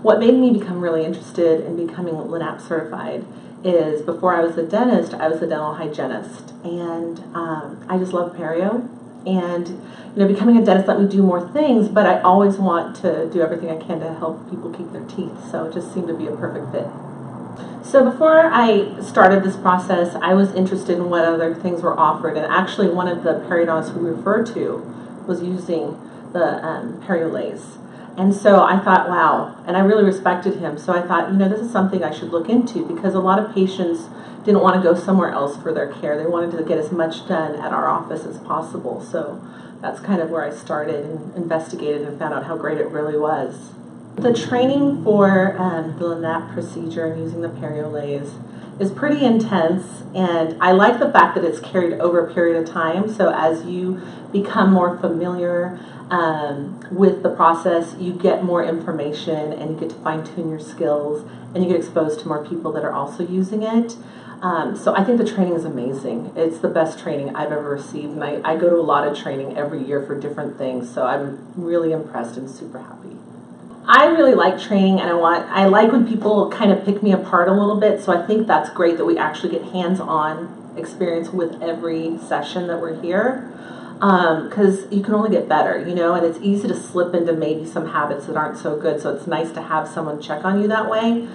what made me become really interested in becoming LANAP certified is before I was a dentist, I was a dental hygienist, and I just love perio. And becoming a dentist let me do more things, but I always want to do everything I can to help people keep their teeth. So it just seemed to be a perfect fit. So before I started this process, I was interested in what other things were offered, and actually one of the periodontists we referred to was using the periolays. And so I thought, wow, and I really respected him. So I thought, this is something I should look into, because a lot of patients didn't want to go somewhere else for their care. They wanted to get as much done at our office as possible. So that's kind of where I started and investigated and found out how great it really was. The training for the LANAP procedure and using the periolays is pretty intense, and I like the fact that it's carried over a period of time. So as you become more familiar with the process, you get more information and you get to fine-tune your skills, and you get exposed to more people that are also using it. So I think the training is amazing. It's the best training I've ever received, and I go to a lot of training every year for different things, so I'm really impressed and super happy. I really like training, and I like when people kind of pick me apart a little bit, so I think that's great that we actually get hands-on experience with every session that we're here, because you can only get better, and it's easy to slip into maybe some habits that aren't so good, so it's nice to have someone check on you that way.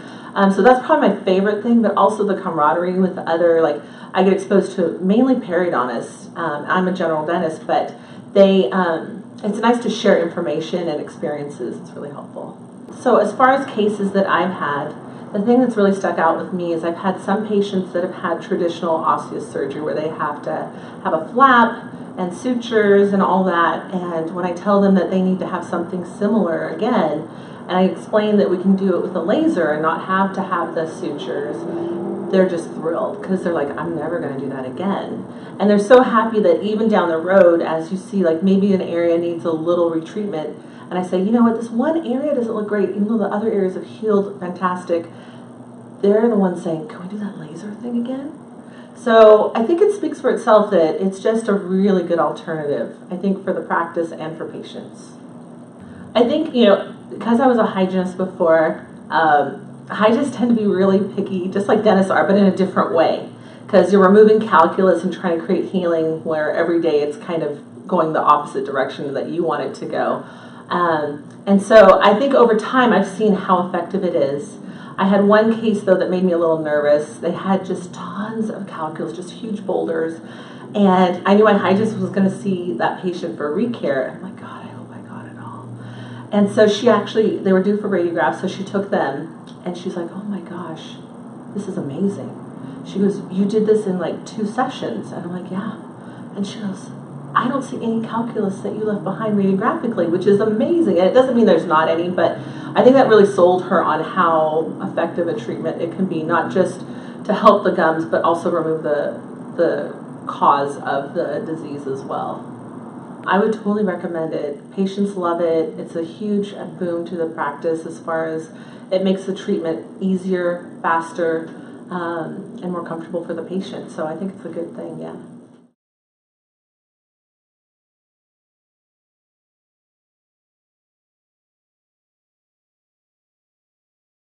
So that's probably my favorite thing, but also the camaraderie with other, I get exposed to mainly periodontists. I'm a general dentist, but it's nice to share information and experiences. It's really helpful. So as far as cases that I've had, the thing that's really stuck out with me is I've had some patients that have had traditional osseous surgery where they have to have a flap and sutures and all that, and when I tell them that they need to have something similar again, and I explain that we can do it with a laser and not have to have the sutures, they're just thrilled, because they're like, I'm never going to do that again. And they're so happy that even down the road, as you see, maybe an area needs a little retreatment, and I say, you know what, this one area doesn't look great, even though the other areas have healed fantastic, they're the ones saying, can we do that laser thing again? So I think it speaks for itself that it's just a really good alternative, I think, for the practice and for patients. I think, because I was a hygienist before, hygienists tend to be really picky, just like dentists are, but in a different way, because you're removing calculus and trying to create healing where every day it's kind of going the opposite direction that you want it to go. And so I think over time I've seen how effective it is. I had one case, though, that made me a little nervous. They had just tons of calculus, just huge boulders, and I knew my hygienist was going to see that patient for recare. I'm like, God, I hope I got it all. And so they were due for radiographs, so she took them, and she's like, oh my gosh, this is amazing. She goes, you did this in 2 sessions. And I'm like, yeah. And she goes, I don't see any calculus that you left behind radiographically, which is amazing. And it doesn't mean there's not any, but I think that really sold her on how effective a treatment it can be, not just to help the gums, but also remove the cause of the disease as well. I would totally recommend it. Patients love it. It's a huge boom to the practice as far as it makes the treatment easier, faster, and more comfortable for the patient. So I think it's a good thing, yeah.